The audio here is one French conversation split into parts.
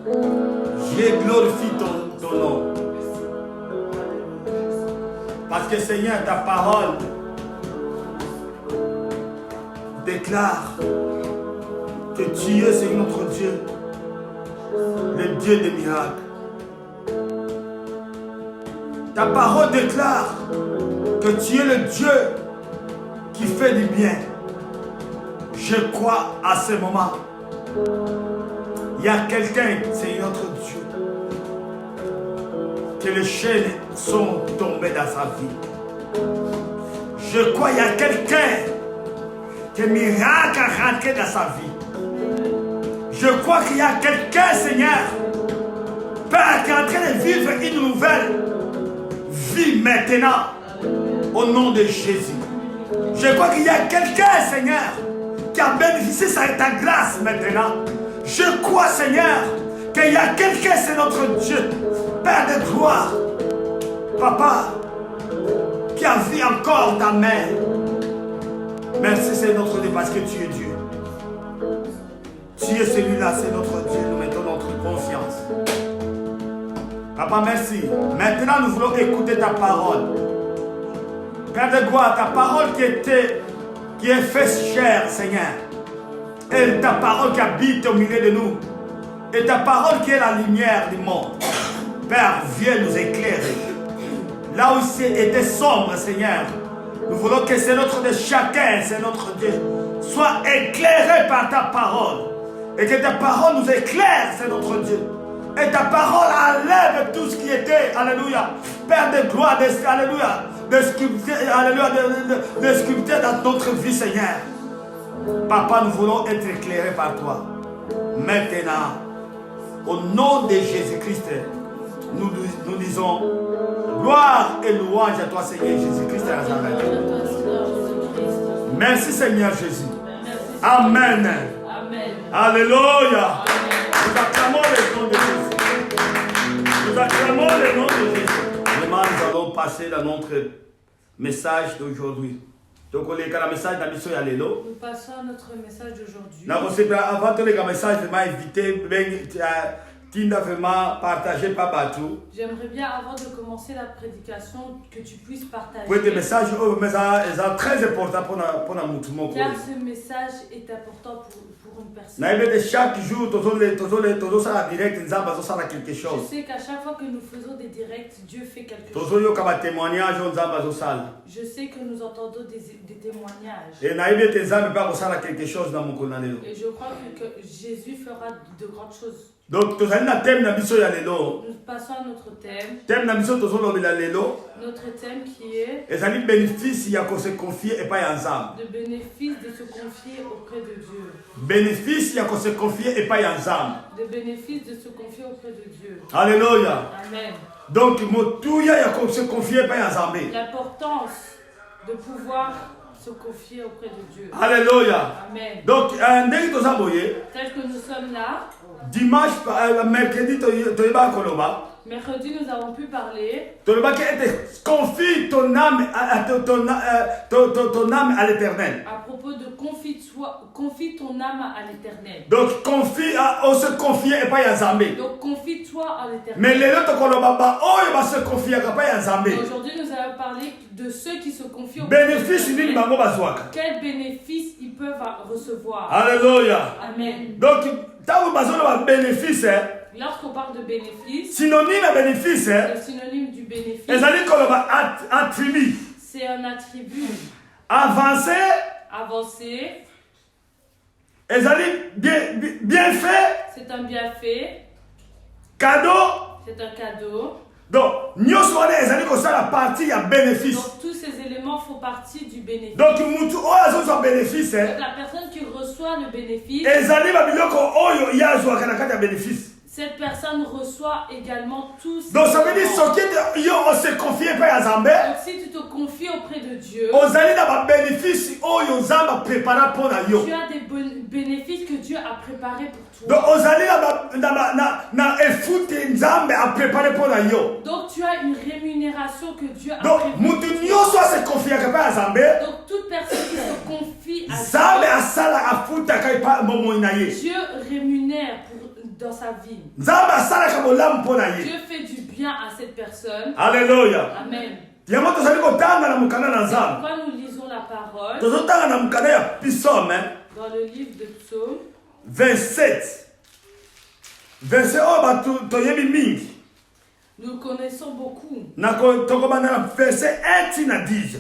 Je glorifie ton nom. Parce que Seigneur, ta parole déclare que tu es, c'est notre Dieu, le Dieu des miracles. Ta parole déclare que tu es le Dieu qui fait du bien. Je crois à ce moment. Il y a quelqu'un, c'est notre Dieu, que les chaînes sont tombées dans sa vie. Je crois qu'il y a quelqu'un que le miracle a rentré dans sa vie. Je crois qu'il y a quelqu'un, Seigneur, Père, qui est en train de vivre une nouvelle vie maintenant, au nom de Jésus. Je crois qu'il y a quelqu'un, Seigneur, qui a bénéficié de ta grâce maintenant. Je crois, Seigneur, qu'il y a quelqu'un, c'est notre Dieu, Père de gloire, Papa, qui a vu encore ta main. Merci, c'est notre Dieu, parce que tu es Dieu. Tu es celui-là, c'est notre Dieu. Nous mettons notre confiance. Papa, merci. Maintenant, nous voulons écouter ta parole. Père de gloire, ta parole qui est faite chair, Seigneur. Et ta parole qui habite au milieu de nous. Et ta parole qui est la lumière du monde. Père, viens nous éclairer. Là où c'était sombre, Seigneur, nous voulons que c'est notre de chacun, c'est notre Dieu, soit éclairé par ta parole. Et que ta parole nous éclaire, c'est notre Dieu. Et ta parole enlève tout ce qui était, alléluia, Père de gloire, alléluia, de sculpter dans notre vie, Seigneur. Papa, nous voulons être éclairés par toi. Maintenant, au nom de Jésus-Christ, nous disons gloire et louange à toi, Seigneur Jésus-Christ à Nazareth. Merci, Seigneur Jésus. Amen. Alléluia. Nous acclamons le nom de Jésus. Nous acclamons le nom de Jésus. Vraiment, nous allons passer dans notre message d'aujourd'hui. Donc, on est dans le message d'Amisson Yalélo. Nous passons à notre message d'aujourd'hui. Avant de le message, je vais inviter Tinda vraiment partager par Batou. J'aimerais bien, avant de commencer la prédication, que tu puisses partager. Oui, des messages très importants pour nous. Car ce message est important pour une personne. Chaque jour, direct, quelque chose. Je sais qu'à chaque fois que nous faisons des directs, Dieu fait quelque chose. Je sais que nous entendons des témoignages. Et je crois que Jésus fera de grandes choses. Donc, nous passons à notre thème. Notre thème qui est le bénéfice de se confier auprès de Dieu. Bénéfice de se confier et pas ensemble. Le bénéfice de se confier auprès de Dieu. Alléluia. Amen. Donc, se confier et pas ensemble. L'importance de pouvoir se confier auprès de Dieu. Alléluia. Amen. Donc, tel que nous sommes là, dimanche, mercredi, mercredi, nous avons pu parler. Confie ton âme à l'Éternel. À propos de confie ton âme à l'Éternel. Donc, on se confie et pas ensemble. Donc, confie-toi à l'Éternel. Mais les autres, on va se confier et pas ensemble. Aujourd'hui, nous allons parler de ceux qui se confient au bénéfice. Quel bénéfice ils peuvent recevoir. Alléluia. Amen. Donc, bénéfice, lorsqu'on parle de bénéfice, synonyme à bénéfice, le synonyme du bénéfice, c'est un attribut avancé, bien fait, c'est un bienfait, cadeau, c'est un cadeau. Donc, la partie à bénéfice. Donc, tous ces éléments font partie du bénéfice. Donc, bénéfice. La personne qui reçoit le bénéfice, cette personne reçoit également tous ces donc, ça veut dire que se confie pas à donc, si tu te confies auprès de Dieu, tu as des bénéfices que Dieu a préparés pour toi. Donc, tu as une rémunération que Dieu a préparée. Donc, toute personne qui se confie à Dieu, Dieu rémunère dans sa vie. Dieu fait du bien à cette personne. Alléluia. Amen. Quand nous lisons la parole dans le livre de Psaume 27, verset nous le connaissons beaucoup. Verset 1 à 10.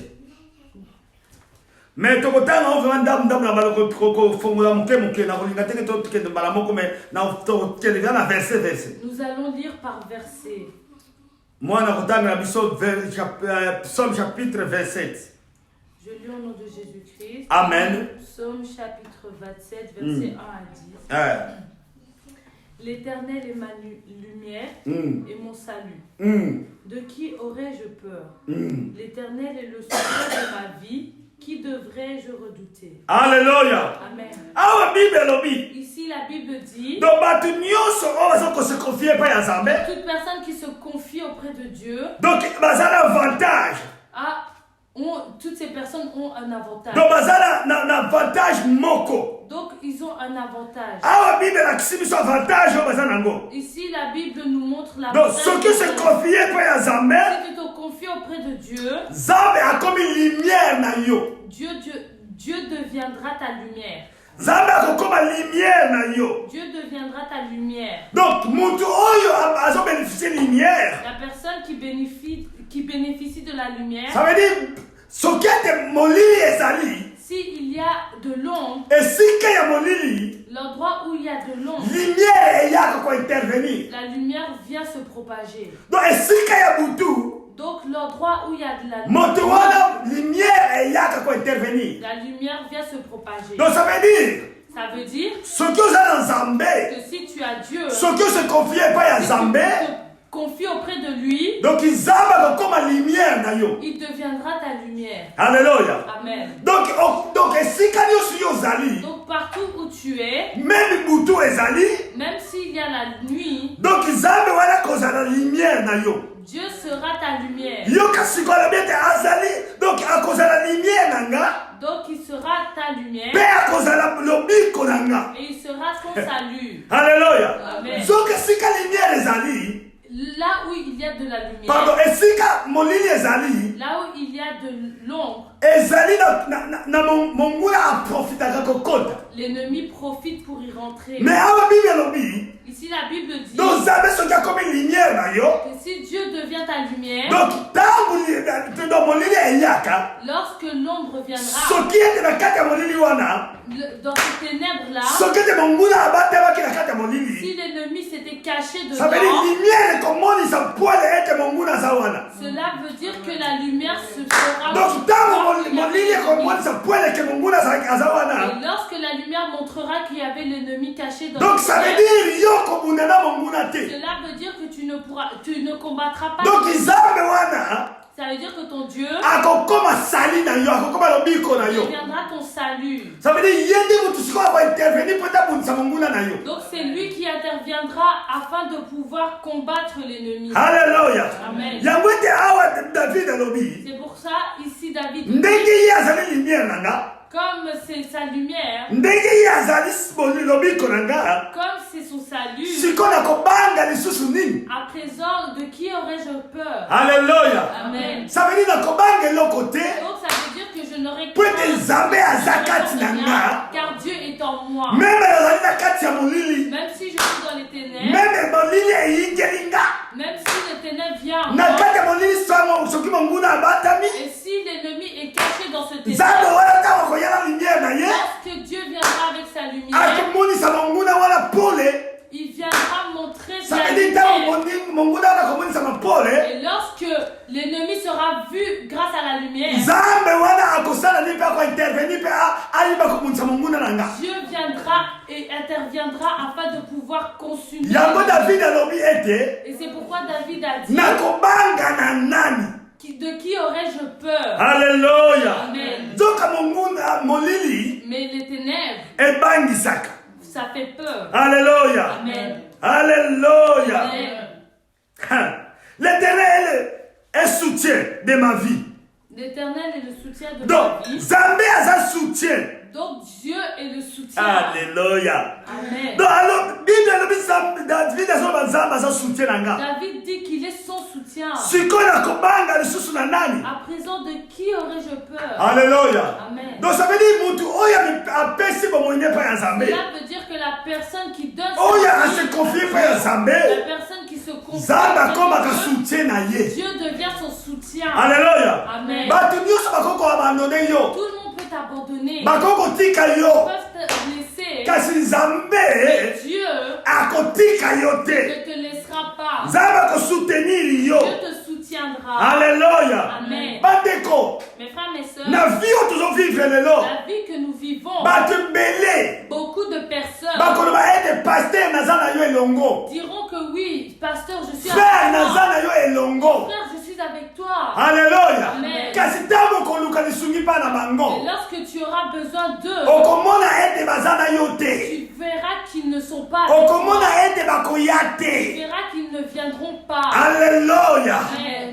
Mais nous allons lire par verset. Psaume chapitre 27. Je lis au nom de Jésus-Christ. Amen. Psaume chapitre 27, verset 1 à 10. L'Éternel est ma lumière et mon salut. De qui aurais-je peur? L'Éternel est le sauveur de ma vie. Qui devrais-je redouter? Alléluia. Amen. Ici, la Bible dit toute personne qui se confie auprès de Dieu, donc, avantage. Toutes ces personnes ont un avantage. Donc, un avantage moko. Donc, ils ont un avantage. Ici, la Bible nous montre l'avantage. Donc, ceux qui se confient si tu te confies auprès de Dieu, Dieu deviendra ta lumière. Dieu deviendra ta lumière. Donc, la personne qui bénéficie de la lumière, ça veut dire s'il y a de l'ombre, l'endroit où il y a de l'ombre, la lumière vient se propager. Donc l'endroit où il y a de la lumière vient se propager. Donc ça veut dire que si tu as Dieu, confie auprès de lui, donc il deviendra ta lumière. Alléluia. Amen. Donc partout où tu es, même s'il y a la nuit, donc Dieu sera ta lumière. Donc il sera ta lumière. Et il sera ton salut. Alléluia. Amen. Là où il y a de la lumière, pardon, là où il y a de l'ombre, l'ennemi profite pour y rentrer. Mais ici la Bible dit que si Dieu devient ta lumière, lorsque l'ombre viendra dans ces ténèbres là, si l'ennemi s'était caché dedans, cela veut dire que la lumière se fera. Et lorsque la lumière montrera qu'il y avait l'ennemi caché dans donc ça veut dire cela veut dire que tu ne combattras pas. Donc ça veut dire que ton Dieu deviendra ton salut. Ça veut dire donc c'est lui qui interviendra afin de pouvoir combattre l'ennemi. Alléluia. Amen. C'est pour ça ici David dit, comme c'est sa lumière, comme c'est son salut, à présent de qui aurais-je peur? Alléluia. Amen. Ça veut dire donc ça veut dire que je n'aurai pas car Dieu est en moi. Même si je suis dans les ténèbres, même si les ténèbres viennent, et si l'ennemi est caché dans ce ténèbre, lorsque Dieu viendra avec sa lumière, il viendra montrer sa lumière. Et lorsque l'ennemi sera vu grâce à la lumière, Dieu viendra et interviendra afin de pouvoir consumer. Et c'est pourquoi David a dit, de qui aurais-je peur? Alléluia. Amen. Mais les ténèbres, ça fait peur. Alléluia. Amen. Alléluia. Amen. L'Éternel est soutien de ma vie. L'Éternel est le soutien de ma vie. Soutien. Donc Dieu est le soutien. Alléluia. Amen. Donc alors, Bible David dit qu'il est son soutien. À présent, de qui aurais-je peur? Alléluia. Amen. Donc ça veut dire Cela veut dire que la personne qui donne la personne qui se confie, Dieu devient son soutien. Alléluia. Amen. Tout le monde peut t'abandonner. Ils peuvent te laisser. Mais Dieu ne te laissera pas. Dieu te soutiendra. Alléluia. Amen. Mes frères, mes sœurs, La vie que nous vivons, beaucoup de personnes diront que oui, pasteur, je suis avec toi. Frère, je suis avec toi. Alléluia. Amen. Et lorsque tu auras besoin d'eux, tu verras qu'ils ne sont pas avec toi. Tu verras qu'ils ne viendront pas. Alléluia. Amen.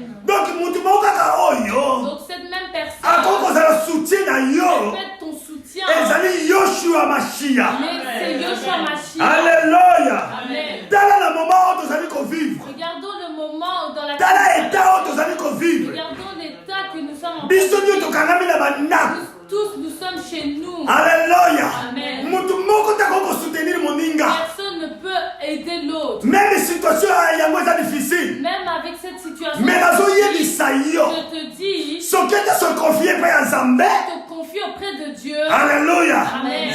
Donc cette même personne peut être ton soutien. Mais c'est Yoshua Mashiach. Alléluia. Amen. Regardons le moment dans la regardons l'état que nous sommes en tous nous sommes chez nous. Alléluia. Amen. Personne ne peut aider l'autre. Même situation difficile. Même avec cette situation, Mais je te dis, te confie auprès de Dieu. Alléluia. Amen.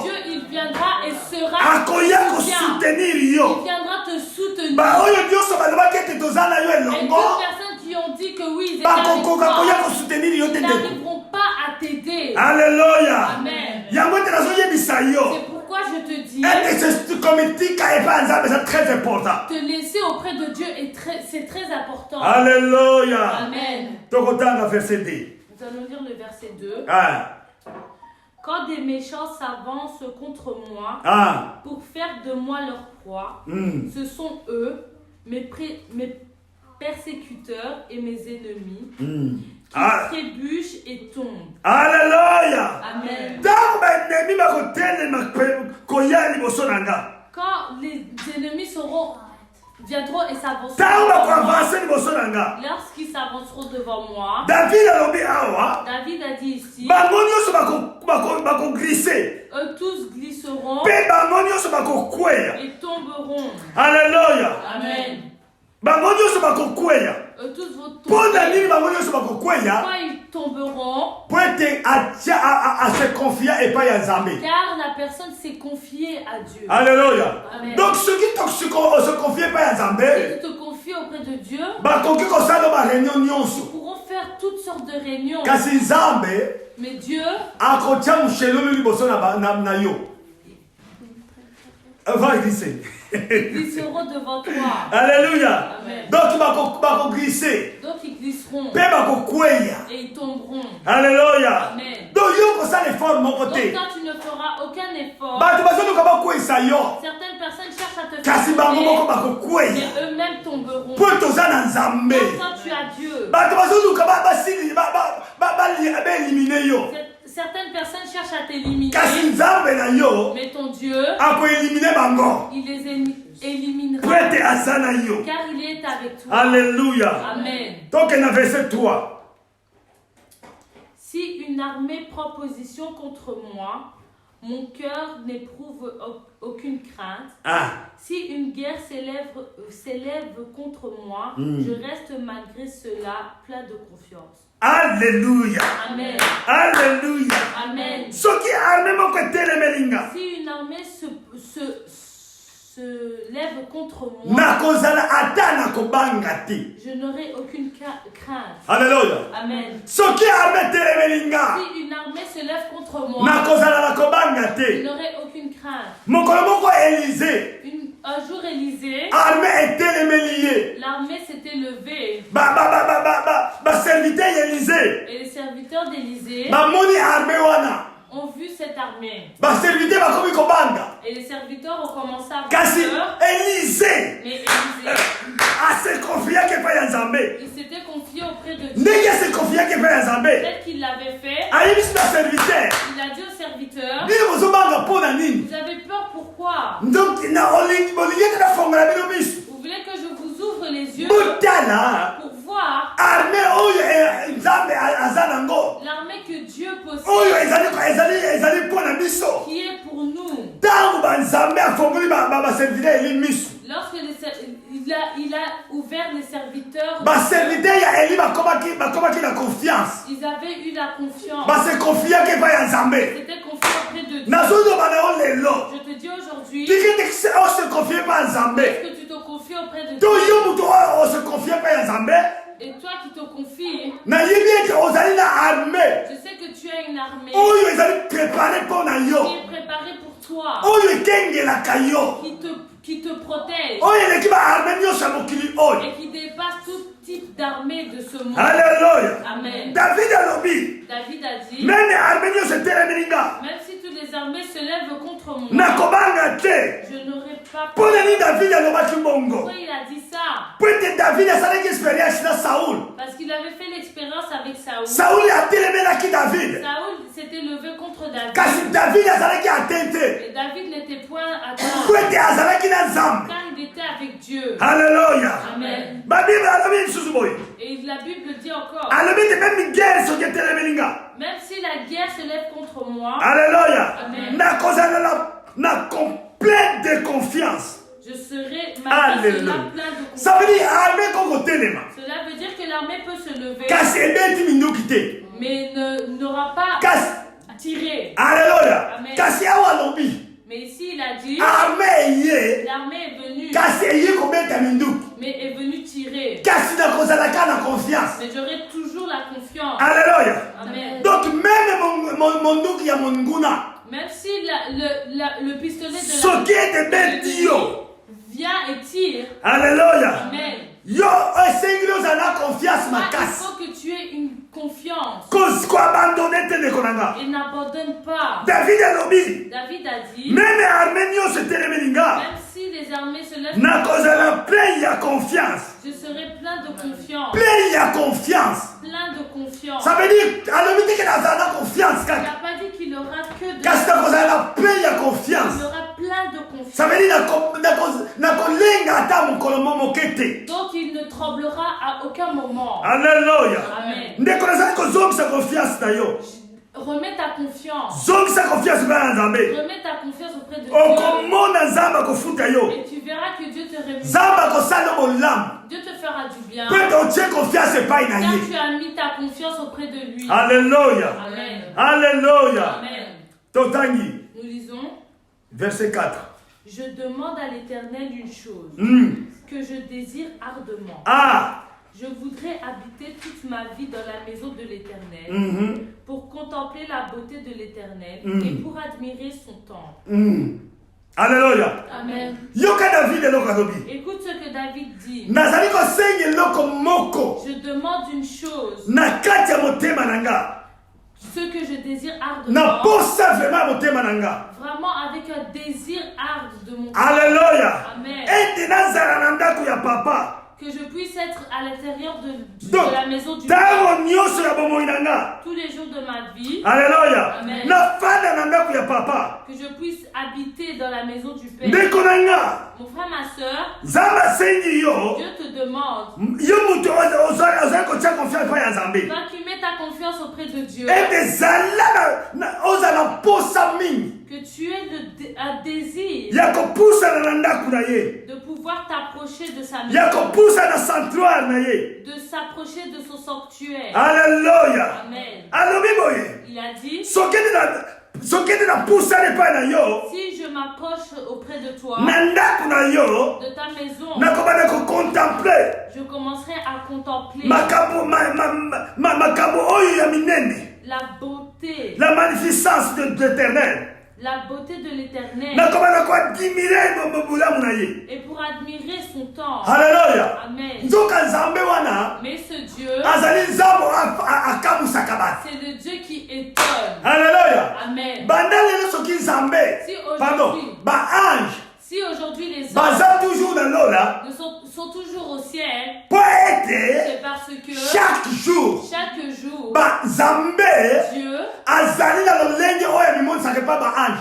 Dieu, il viendra et sera ton soutien. Il viendra te soutenir. Et toutes personnes qui ont dit que oui, ils n'arriveront pas à t'aider. Alléluia. Amen. C'est pourquoi je te dis, très important. te laisser auprès de Dieu c'est très important. Alléluia. Amen. Verset 2. Nous allons lire le verset 2. Ah. Quand des méchants s'avancent contre moi pour faire de moi leur proie, ce sont eux, mes persécuteurs et mes ennemis, qui trébuchent et tombent. Alléluia. Amen. Quand les ennemis viendront et s'avanceront lorsqu'ils s'avanceront devant moi, David a dit ici, eux tous glisseront et tomberont. Alléluia. Amen. Eux tous vont tomber. Pourquoi ils tomberont? Car la personne s'est confiée à Dieu. Alléluia. Amen. Donc ceux qui se confient pas à Si Zambé, tu te confies auprès de Dieu, ils pourront faire toutes sortes de réunions. Mais Dieu, ils seront devant toi. Alléluia. Amen. Donc ils glisseront. Et ils tomberont. Alléluia. Amen. Donc mon côté. Donc quand tu ne feras aucun effort, certaines personnes cherchent à te faire tomber, mais eux-mêmes tomberont. Donc quand tu as Dieu, certaines personnes cherchent à t'éliminer, mais ton Dieu, il les éliminera, car il est avec toi. Alléluia. Amen. Donc verset 3. Si une armée prend position contre moi, mon cœur n'éprouve aucune crainte. Si une guerre s'élève contre moi, je reste malgré cela plein de confiance. Alléluia. Amen. Alléluia. Amen. Si une armée se lève contre moi, je n'aurai aucune crainte. Alléluia. Amen. Si une armée se lève contre moi, je n'aurai aucune crainte. Un jour Élisée, l'armée s'était levée. Et les serviteurs d'Élisée ont vu cette armée. Et les serviteurs ont commencé à avoir peur. Mais Élisée, il s'était confié auprès de Dieu. Peut-être qu'il l'avait fait. Il a dit au serviteur, vous avez peur pourquoi? Donc, il Vous voulez que je vous ouvre les yeux pour voir l'armée que Dieu possède, qui est pour nous. Lorsque il a ouvert les serviteurs, ils avaient eu la confiance. C'était confié auprès de Dieu. Je te dis aujourd'hui, est-ce que tu te confies auprès de Dieu? Et toi qui te confies, je sais que tu as une armée qui est préparée pour toi, qui te protège et qui dépasse tout type d'armée de ce monde. Alléluia. Amen. David a dit, même si toutes les armées se lèvent contre moi, je n'aurai pas peur. Pourquoi il a dit ça? Parce qu'il avait fait l'expérience avec Saoul. Saoul s'était levé contre David. Et David n'était point atteint, car il était avec Dieu. Alléluia. Amen. Et la Bible dit encore, même si la guerre se lève contre moi, Alléluia. Amen, Na complète de confiance. je serai plein de confiance. Ça veut dire armée comme au téléma. Cela veut dire que l'armée peut se lever, mais n'aura pas tiré. Alléluia. Amen. Mais ici il a dit, l'armée est venue, mais est venue tirer. Mais j'aurai toujours la confiance. Alléluia. Amen. Donc même Même si le pistolet de vient et tire. Alléluia. Amen. Yo, confiance Il faut que tu aies une confiance. Et n'abandonne pas. David a dit, même si les armées se lèvent, je serai plein de confiance. Plein de confiance. Ça veut dire, il n'a pas dit qu'il aura que de confiance. Il aura plein de confiance. Ça veut dire, donc il ne tremblera à aucun moment. Alléluia. Amen. Remets ta confiance. Remets ta confiance auprès de Dieu. Et tu verras que Dieu te réunira. Dieu te fera du bien. Car tu as mis ta confiance auprès de lui. Alléluia. Amen. Alléluia. Amen. Nous lisons. Verset 4. Je demande à l'Éternel une chose que je désire ardemment. Je voudrais habiter toute ma vie dans la maison de l'Éternel pour contempler la beauté de l'Éternel et pour admirer son temple. Alléluia. Amen. Écoute ce que David dit. Je demande une chose, ce que je désire ardemment, vraiment avec un désir arde de mon cœur. Alléluia. Amen. Que je puisse être à l'intérieur de la maison du Père tous les jours de ma vie. Alléluia. Amen. Que je puisse habiter dans la maison du Père. Mon frère, ma soeur, Dieu te demande, quand tu mets ta confiance auprès de Dieu, que tu aies un désir de pouvoir t'approcher de sa maison, de s'approcher de son sanctuaire. Alléluia. Amen. Il a dit, si je m'approche auprès de toi, de ta maison, je commencerai à contempler la beauté, la magnificence de l'Éternel. La beauté de l'Éternel. Et pour admirer son temps. Alléluia. Amen. Mais ce Dieu, c'est le Dieu qui étonne. Alléluia. Amen. Si aujourd'hui les anges sont toujours au ciel, c'est parce que chaque jour, Dieu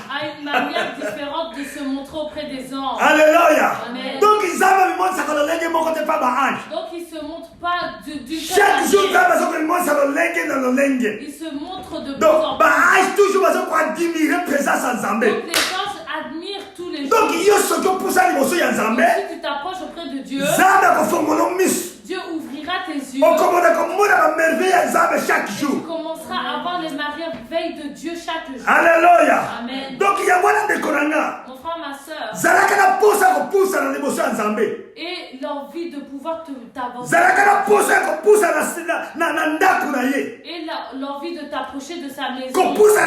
a une manière différente de il se montrait auprès des anges. Alléluia. Amen. Donc ils avaient montré ça le lenge mon côté pas ange. Donc il se montre pas d'une Chaque jour ils avaient montré ça le lenge dans le lenge. il se montre de plus Donc en plus. ange toujours besoin pour admirer présence en Zambé. Donc les anges admirent tous les jours. Donc il y a ce que pour ça les ya Zambé. Si tu t'approches auprès de Dieu, Zambé ko fongolo miss. Dieu ouvrira tes yeux. On commence à comprendre la merveille à Zambé chaque Tu jour. commenceras à voir les merveilles de Dieu chaque jour. Alléluia. Amen. Donc il y a voilà des konanga. Mon frère, ma soeur, Zalaka na posa ko poussa na l'émotion en Zambé. et l'envie de pouvoir t'avancer. Zalaka na posa ko poussa na ndaku na ye. Et l'envie de t'approcher de sa maison. Ko poussa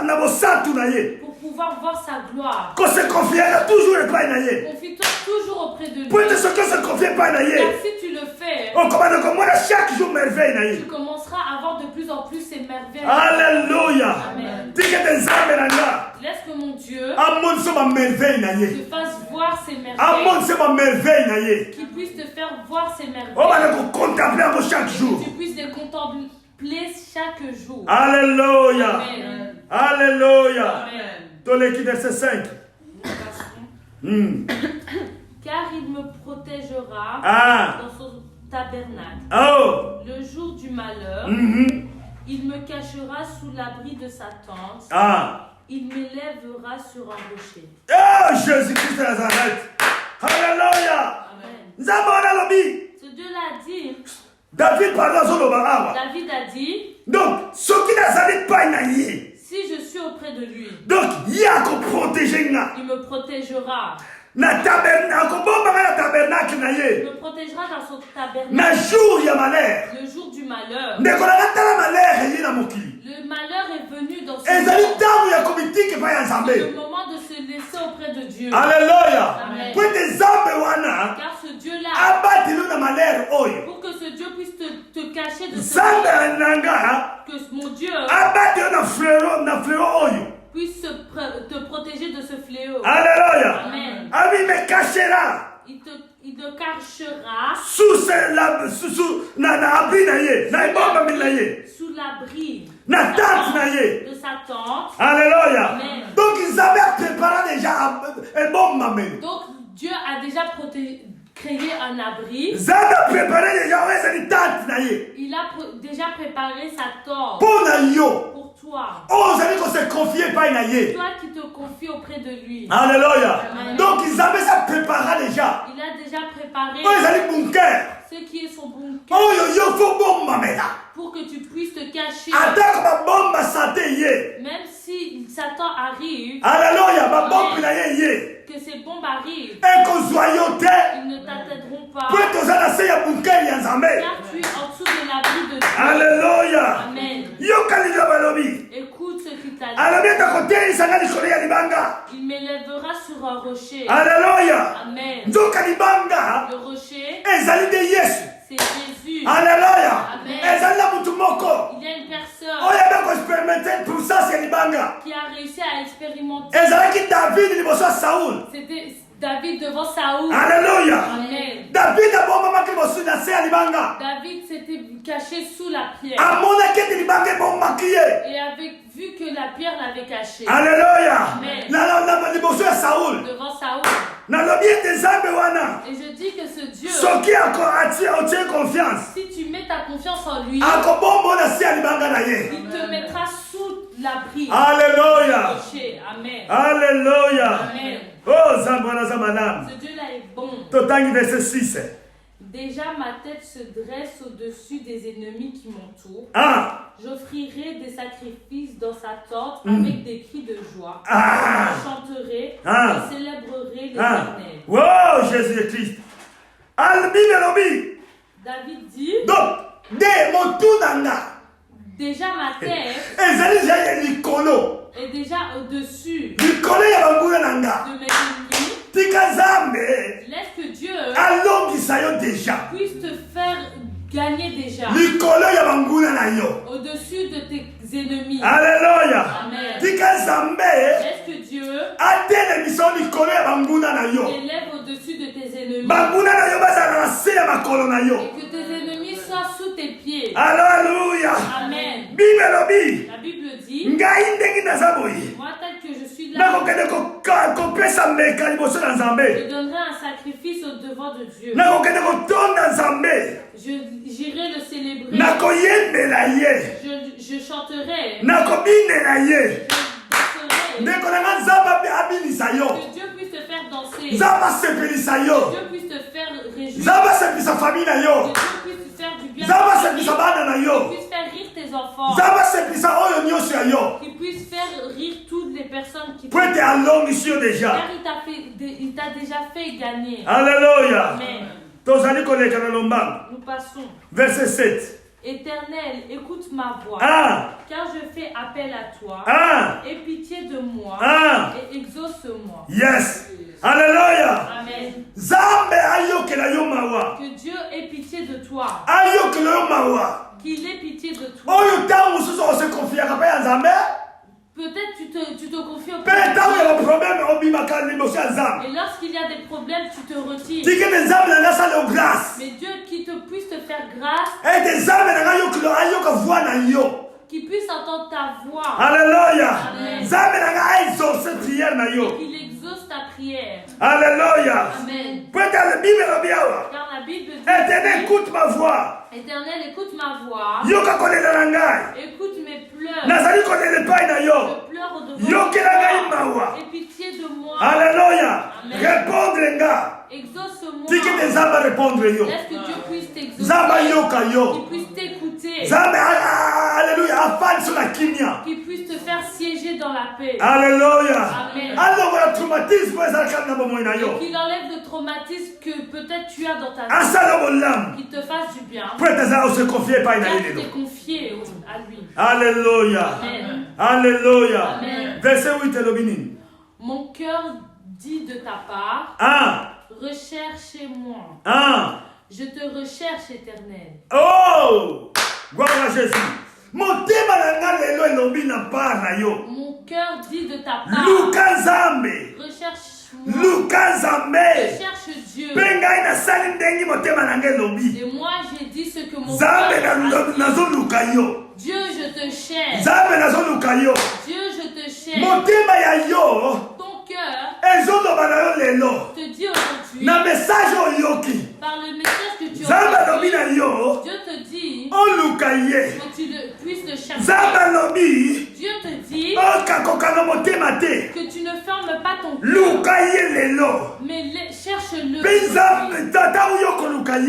na bosantu na ye. Pour pouvoir voir sa gloire. Ko se confier toujours et pas na ye. Confie-toi toujours auprès de lui. Pour ce que se confier pas na Car ye. si tu le fais, On commence à comprendre chaque jour merveille na ye. tu commenceras à voir de plus en plus ces merveilles. Alléluia. Amen. Dike de Zambé na nga. Laisse que mon Dieu Amon so ma merveille na ye. te fasse voir ces Amon merveilles. so ma merveille na ye. Qu'il puisse te faire voir ces On va merveilles. le contempler à chaque jour. Tu puisses les contempler chaque jour. Alléluia. Amen. Alléluia. Amen. Toleki verset 5. Car il me protégera dans son tabernacle. Oh. Le jour du malheur, il me cachera sous l'abri de sa tente. Il m'élèvera sur un rocher. Oh, Jésus-Christ de Nazareth. Alléluia. Amen. Nzabona lobi. Ce Dieu-là dit, David parle dans son barawa. David a dit, Donc, ce qui n'a pas na ye. si je suis auprès de lui, Donc, il y a qu'on protéger nga. il me protégera. Na tabernacle, ko bomba na tabernacle na Il ye. me protégera dans son tabernacle. Na jour ya malheur. Le jour du malheur. Ne kona tala malheur ye na mokili. Le malheur est venu dans ce Ezali moment. tamu ya komitiki pa ya Le Nzambe. moment de se laisser auprès de Dieu. Alléluia. Amen. Pour des Nzambe wana. Car ce Dieu-là, Abatelu na malheur oyo. pour que ce Dieu puisse te cacher de ce Nzambe malheur, nanga. que mon Dieu Abatelu na fleuron oyo. puisse te protéger de ce fléau. Alléluia. Amen. Ami me cachera. Il te cachera Sous na abri na ye. Na ibomba mi na ye. sous l'abri Na tente na ye. de sa tente. Alléluia. Amen. Donc ils avaient préparé déjà un bon mamel. Donc Dieu a déjà créé un abri. Ils avaient préparé déjà une tente na ye. Il a déjà préparé sa tente Pour na yo. pour toi. Oh, vous avez qu'on se confier pas na ye. Toi qui te confies auprès de lui. Alléluia. Amen. Donc ils avaient ça préparé déjà. Il a déjà préparé Oh, ils allaient bunker. ce qui est son bon Oh, cœur yo faut bon mamela. pour que tu puisses te cacher. Attends ma bombe santé ye. Même si Satan arrive, Alléluia, ma bombe na ye ye. que ces bombes arrivent, Et qu'on joyauté. ils ne t'atteindront pas. Pour que ça na ya bunker ya Nzambe. Car tu es en dessous de l'abri de Dieu. Alléluia. Amen. Yo kalilo balobi. Écoute ce qu'il t'a dit. Alléluia ta côté isanga likolo ya libanga. Il m'élèvera sur un rocher. Alléluia. Amen. Nzoka libanga. Le rocher, Ezali de Yesu. c'est Jésus. Alléluia. Amen. Ezali na mutu moko. Il y a une personne Oya beko expérimenter puissance ya libanga. qui a réussi à expérimenter. Ezalaki David liboso ya Saul. C'était David devant Saoul. Alléluia. Amen. David abomamaki liboso na se ya libanga. David s'était caché sous la pierre Amonaki ete libanga ebomaki ye. et avait vu que la pierre l'avait caché Alléluia. Amen. Na liboso ya Saul. devant Saoul. Nalobi ete Nzambe wana. Et je dis que ce Dieu, Soki otie confiance. si tu mets ta confiance en lui, Akobombo na se ya libanga na ye. il te mettra sous l'abri. Alléluia. Rocher. Amen. Alléluia. Amen. Oh, Zambwana Zamanam. Ce Dieu-là est bon. Totangi verset 6. Déjà ma tête se dresse au-dessus des ennemis qui m'entourent. J'offrirai des sacrifices dans sa tente avec des cris de joie. Je chanterai, je célébrerai l'Éternel. Wow, Jésus-Christ. David dit, donc, de Montunanga. déjà ma tête Ezali ya likolo. est déjà au-dessus Likolo ya banguna nanga. de mes ennemis. Tika Nzambe. Laisse que Dieu Alongisa yo déjà. puisse te faire gagner déjà Likolo ya banguna na yo. au-dessus de tes ennemis. Alléluia. Amen. Tika Nzambe. Laisse que Dieu Atele miso likolo ya banguna na yo. t'élève au-dessus de tes ennemis Banguna na yo bazala na se ya makolo na yo. et que tes ennemis soient sous tes pieds. Alléluia. Amen. Bible lobi. La Bible dit, Ngai ndenge naza boye. moi tel que je suis Je donnerai un sacrifice au devant de Dieu. J'irai le célébrer. Je chanterai. Que Dieu puisse te faire danser. Que Dieu puisse te faire réjouir. Que Dieu puisse te faire du bien. Que puisse faire rire tes enfants. Qu'il puisse faire rire toutes les personnes qui t'aiment. Car il t'a déjà fait gagner. Alléluia. Amen. Nous passons. Verset 7. Éternel, écoute ma voix, car je fais appel à toi. Aie pitié de moi et exauce-moi. Yes. Alléluia. Amen. Que Dieu ait pitié de toi. Qu'il ait pitié de toi. Peut-être tu te confies au Père. Et lorsqu'il y a des problèmes, tu te retires. Mais Dieu qui te puisse te faire grâce. Qu'il puisse entendre ta voix. Alléluia. Amen. Qu'il exauce ta prière. Alléluia. Amen. Car la Bible dit, Éternel, écoute ma voix. Éternel, écoute ma voix. Écoute mes pleurs. Je pleure au devant de toi. Aie pitié de moi. Alléluia. Amen. Répondre, les gars. Exauce-moi. Laisse que Dieu puisse t'exaucer. Qu'il puisse t'écouter. Alléluia. Qu'il puisse te faire siéger dans la paix. Alléluia. Amen. Et qu'il enlève le traumatisme que peut-être tu as dans ta vie. Qu'il te fasse du bien. Car tu t'es confié à lui. Alléluia. Amen. Alléluia. Amen. Verset 8 est le bénin. Mon cœur dit de ta part, recherchez-moi. Je te recherche, Éternel. Oh! Gloire à Jésus. Mon cœur dit de ta part, recherche-moi. Recherche Dieu. Et moi, j'ai dit ce que mon cœur a dit. Dieu, je te cherche. Dieu, je te cherche. Ton cœur te dit aujourd'hui, par le message que tu as entendu, Dieu te dit que tu puisses le chercher. Dieu te dit que tu ne fermes pas ton cœur, mais cherche-le.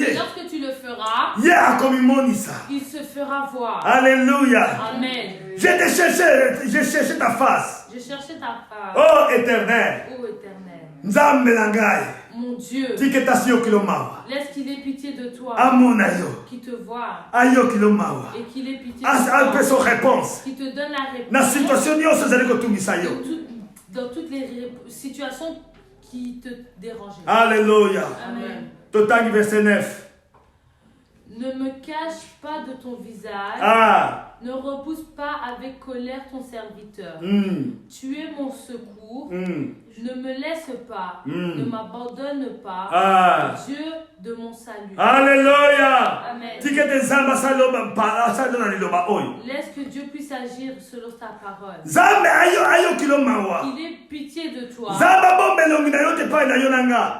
Et lorsque tu le feras, il se fera voir. Alléluia. Amen. J'ai cherché ta face. Je cherchais ta face. Oh éternel. Oh éternel. Mon Dieu. Laisse qu'il ait pitié de toi. Qu'il te voie. Et qu'il ait pitié de toi. Qu'il te donne la réponse. Dans toutes les situations qui te dérangent. Alléluia. Amen. Total verset 9. Ne me cache pas de ton visage. Ne repousse pas avec colère ton serviteur. Tu es mon secours. Ne me laisse pas. Ne m'abandonne pas. Dieu de mon salut. Alléluia. Amen. Laisse que Dieu puisse agir selon ta parole. Qu'il ait pitié de toi.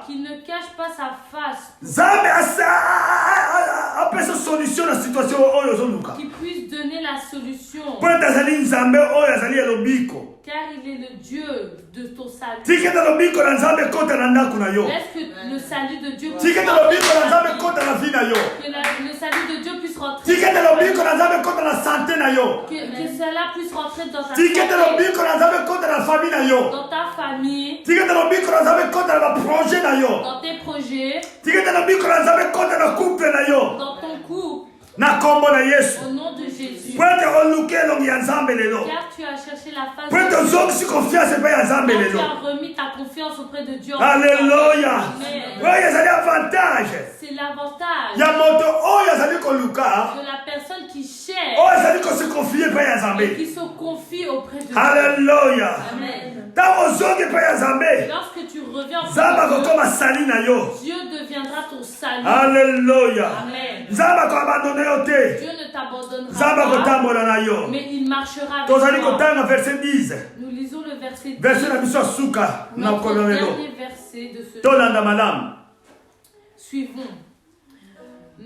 Qu'il ne cache pas sa face. Qu'il puisse donner la solution. Car il est le Dieu de ton salut. Laisse que le salut de Dieu puisse rentrer. Que le salut de Dieu puisse rentrer. Que cela puisse rentrer dans ta santé, dans ta famille, dans tes projets, dans ton couple. Au nom de Jésus. Car tu as cherché la face de Dieu. Car tu as remis ta confiance auprès de Dieu. Alléluia. C'est l'avantage de la personne qui cherche et qui se confie auprès de Dieu. Alléluia. Amen. Lorsque tu reviens auprès de Dieu, Dieu deviendra ton salut. Alléluia. Amen. Dieu ne t'abandonnera pas, mais il marchera avec toi. Verset 10. Nous lisons le verset 10. Verset la mission Souka. Notre dernier verset de ce jour. Suivons.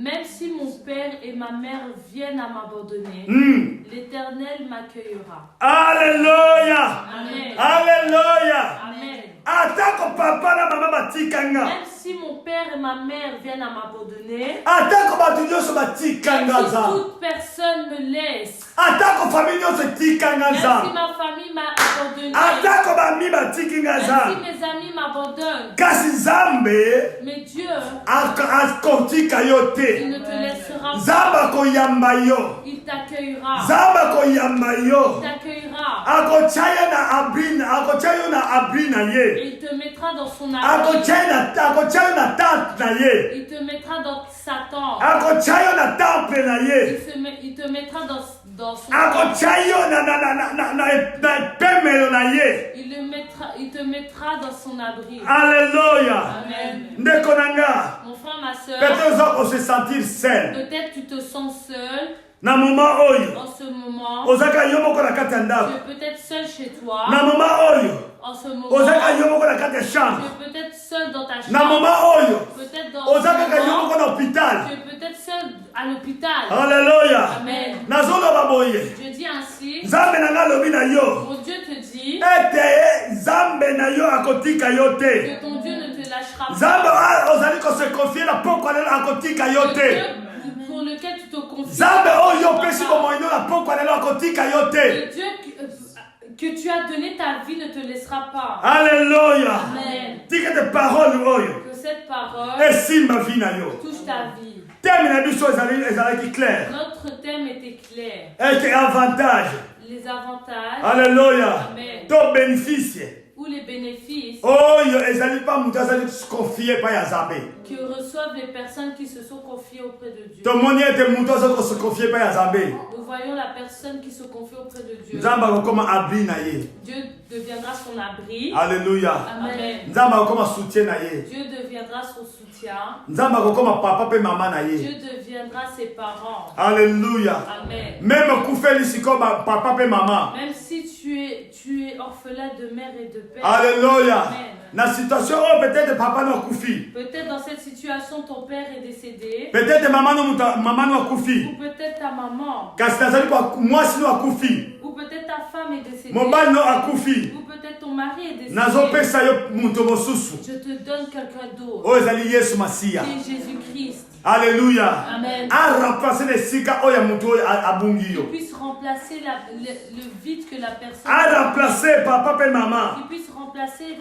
Même si mon père et ma mère viennent à m'abandonner, l'Éternel m'accueillera. Alléluia. Amen. Alléluia. Amen. Même Même si mon père et ma mère viennent à m'abandonner, même si toute personne me laisse, même si ma famille m'a abandonné, même si mes amis m'abandonnent, mais Dieu, il ne te laissera pas. Il t'accueillera. Et il te mettra dans son abri. Il te mettra dans sa tente. Il te mettra dans son temple. Il te mettra dans son abri. Alléluia. Amen. Mon frère, ma soeur, Peut-être on se sentir seul. peut-être tu te sens seul. Na moment oyo. En ce moment, Ozaka yomo ko na kati tu ndako. es peut-être seul chez toi. Na moment oyo. En ce moment, Ozaka yomo ko na kati ya chambre. tu es peut-être seul dans ta chambre. Na moment oyo. Peut-être dans Ozaka ce yomo moment, ko na hôpital. tu es peut-être seul à l'hôpital. Alléluia. Amen. Nazoloba boye. Je dis ainsi, Nzambe na nga lobi na yo. mon Dieu te dit Ete Nzambe na yo akotika yo te. que ton Dieu ne te lâchera pas. Nzambe ozali ko se confier na pokwa lelo akotika yo Le te. Dieu pour lequel tu te confies. Nzambe oyo pesi ko moino na pokwa lelo akotika yo te. Le Dieu que tu as donné ta vie ne te laissera pas. Alléluia. Amen. Tika te parole oyo. Que cette parole Esimba vi na yo. touche ta vie. Thème na biso ezalaki clair. Notre thème était clair. Eke avantage. Les avantages. Alléluia. Amen. To bénéfice. Ou les bénéfices Oyo ezali pa mutu azali confié pa ya Nzambe. que reçoivent les personnes qui se sont confiées auprès de Dieu. Tomoni ete mutu azali ko se confier pa ya Nzambe. Nous voyons la personne qui se confie auprès de Dieu. Nzambe akokoma abri na ye. Dieu deviendra son abri. Alléluia. Amen. Nzambe akokoma soutien na ye. Dieu deviendra son soutien. Nzambe akokoma papa pe mama na ye. Dieu deviendra ses parents. Alléluia. Amen. Même kufeli siko papa pe mama. Même si tu es orphelin de mère et de père. Alléluia. Amen. Na situation oh peut-être papa no kufi. Peut-être dans cette situation ton père est décédé. Peut-être maman no kufi. Ou peut-être ta maman. Kasi nazali kwa mwasi no akufi. Ou peut-être ta femme est décédée. Mobali no akufi. Ou peut-être ton mari est décédé. Nazopesa yo mutu mosusu. Je te donne quelqu'un d'autre. Oh ezali Yesu Masia. Qui est Jésus-Christ. Alléluia. Amen. A remplacer les sika oya mutu abungi yo. Qui puisse remplacer le vide que la personne. A remplacer papa pe maman. Qui puisse remplacer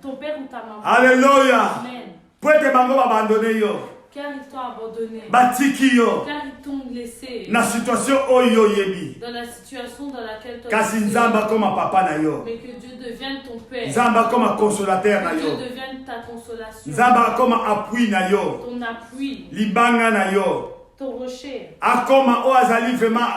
ton père ou ta maman. Alléluia. Amen. Pour te bango abandonné yo. Car ils t'ont abandonné. Batiki yo. Car ils t'ont laissé. Na situation oyo yebi. Dans la situation dans laquelle tu Kasi nzamba comme papa na yo. mais que Dieu devienne ton père. Nzamba comme consolateur na Que Dieu yo. devienne ta consolation. Nzamba comme appui na yo. Ton appui. Libanga na yo. Ton rocher. Akoma o azali vraiment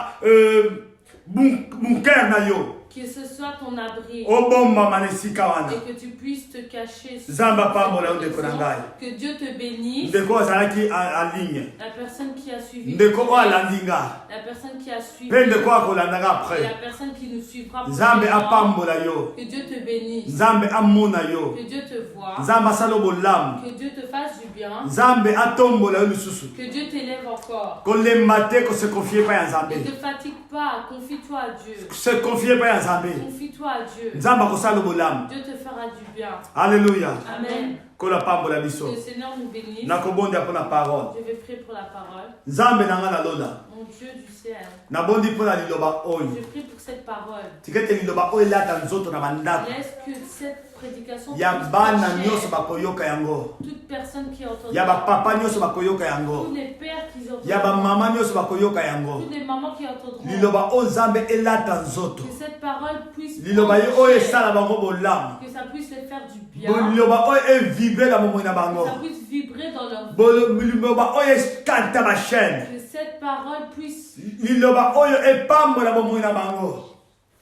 bunker na yo. Que ce soit ton abri. Obomba manesika wana. Et que tu puisses te cacher. Zamba pambola ndeko na ngai. Que Dieu te bénisse. Ndeko azalaki en ligne. La personne qui a suivi. Ndeko o alandinga. La personne qui a suivi. Pe ndeko akolandanga Et après. la personne qui nous suivra. Nzambe apambola yo. Que Dieu te bénisse. Nzambe amona yo. Que Dieu te voie. Nzambe asalo bolamu. Que Dieu te fasse du bien. Nzambe atombola yo lisusu. Que Dieu t'élève encore. Kolemba te ko se confier pa ya Nzambe. Ne te fatigue pas. Confie-toi à Dieu. Se confier pa ya Nzambe. Confie-toi à Dieu. Nzambe akosala bolamu. Dieu te fera du bien. Alléluia. Amen. Kola pambola Que biso. le Seigneur nous bénisse. Nakobondia pour la parole. Je vais prier pour la parole. Nzambe nanga na lola. Mon Dieu du ciel. Nabondi pour la liloba oyo. Je prie pour cette parole. Tikete liloba oyo lata nzoto na bandako. Laisse que cette prédication Ya puisse bana toucher nyonso bakoyoka yango. toute personne qui a entendu. Ya bapapa nyonso bakoyoka Tous yango. les pères qui ont Ya bamama nyonso bakoyoka yango. toutes les mamans qui entendront. Liloba oyo Nzambe elata nzoto. Que cette parole puisse Liloba oyo esala bango bolamu. que ça puisse les faire du bien. Liloba oyo evibre na bomoi na Que bango. ça puisse vibrer dans leur vie. Liloba oyo ekanta bachaîne. Que cette parole puisse Liloba oyo epambola bomoi na bango.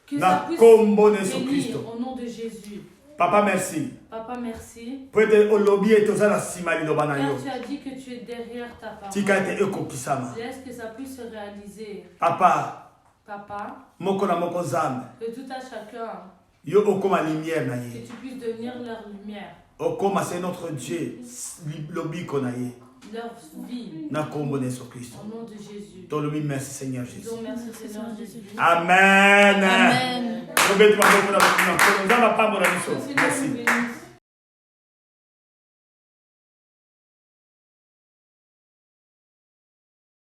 que Na ça puisse kombo na Yesu bénir Kristo. au nom de Jésus. Papa, merci. Papa, merci. Car tu as dit que tu es derrière ta parole. Laisse que ça puisse se réaliser. Papa, que tout à chacun, que tu puisses devenir leur lumière. C'est notre Dieu. Leur vie. Au nom de Jésus. Merci Seigneur Jésus. Merci Seigneur Jésus. Amen. Amen. Merci.